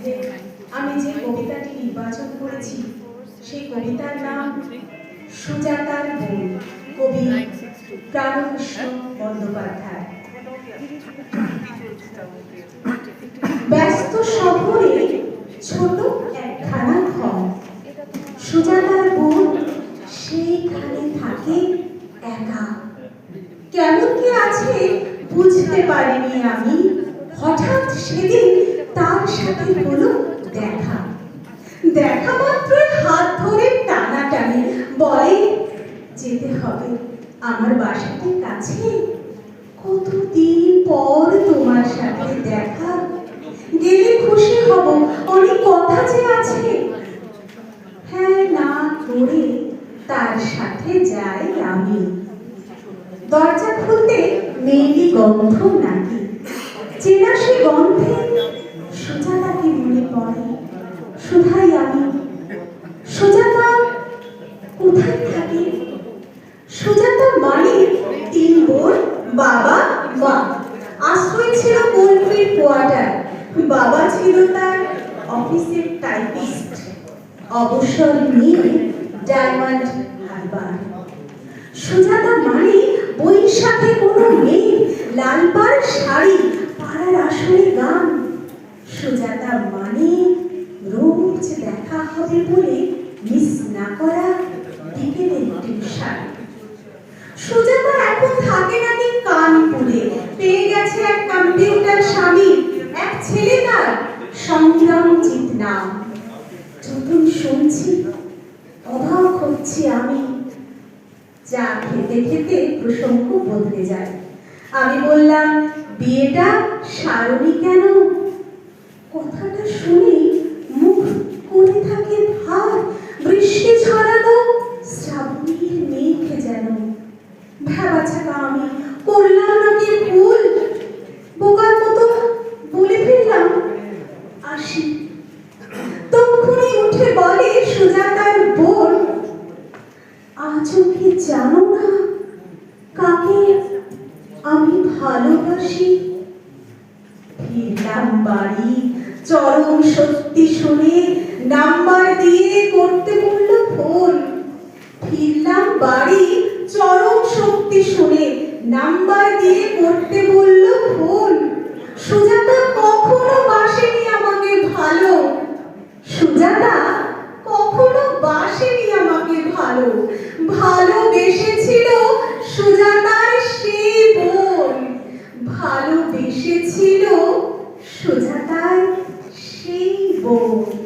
মধ্যে আমি যে কবিতাটি নির্বাচন করেছি সেই কবিতার নাম সুজাতার বই, কবি প্রাণকৃষ্ণ বন্দ্যোপাধ্যায়। ব্যস্ত শহরে ছোট একখানা ঘর, সুজাতার বোন সেইখানে থাকে একা। কেমন কি আছে বুঝতে পারিনি আমি, হঠাৎ সেদিন তার সাথে হলো দেখা। দেখা মাত্রই হাত ধরে টানাটানি, বলে যেতে হবে আমার বাসাটির কাছে, কতদিন পর তোমার সাথে দেখা, গেলে খুশি হব, অনেক কথা যে আছে। হ্যাঁ না করে তার সাথে যাই আমি। দরজা খুলতে মেয়েলি গন্ধ নাকি, চেনা সে গন্ধে সুজাতাকে মনে পড়ে। শুধাই আমি, সুজাতা কোথায় থাকে? সুজাতা মানে তিন বোন, বাবা মা। আশ্রয় ছিল পোল্ট্রির কোয়ার্টার। বাবা ছিল তার অফিসের টাইপিস্ট, অবসর নিয়ে ডায়মন্ড হারবার। সুজাতা মানে বৈশাখে কোনো মেয়ে, লালপাড় শাড়ি, পাড়ার আসরে গান। সুজাতা মানে রোজ দেখা হবে বলে মিস না করা বিকেলের টিউশন। সুজাতা এখন থাকে নাকি কানপুরে, পেয়ে গেছে এক কম্পিউটার স্বামী, এক ছেলে তার সংগ্রামজিৎ নাম। যখন শুনছি অবাক হচ্ছি আমি। যা খেতে খেতে প্রসঙ্গ বদলে যায়। আমি বললাম, বিয়েটা সারণী কেন? কথাটা শুনে মুখ করে থাকে ভার, বৃষ্টি ছড়ানো শ্রাবণীর মেঘ যেন। ভেবাচাকা আমি, করলাম নাকি ভুল? বোকার মতো বলে ফেললাম আসি। তখনই উঠে বলে সুজাতার বোন, আজও কি জানো না কাকে আমি ভালোবাসি? ফিরলাম বাড়ি, চরম সত্যি শুনে নাম্বার দিয়ে করতে বলল ফোন। ফিরলাম বাড়ি, চরম শক্তি শুনে নাম্বার দিয়ে করতে বলল ফোন। সুজাতা কখনো বাসেনি আমাকে ভালো, সুজাতা কখনো বাসেনি আমাকে ভালো। ভালোবেসেছিল সুজাতার সেই বোন, ভালোবেসেছিল সুজাতার সেই বোন।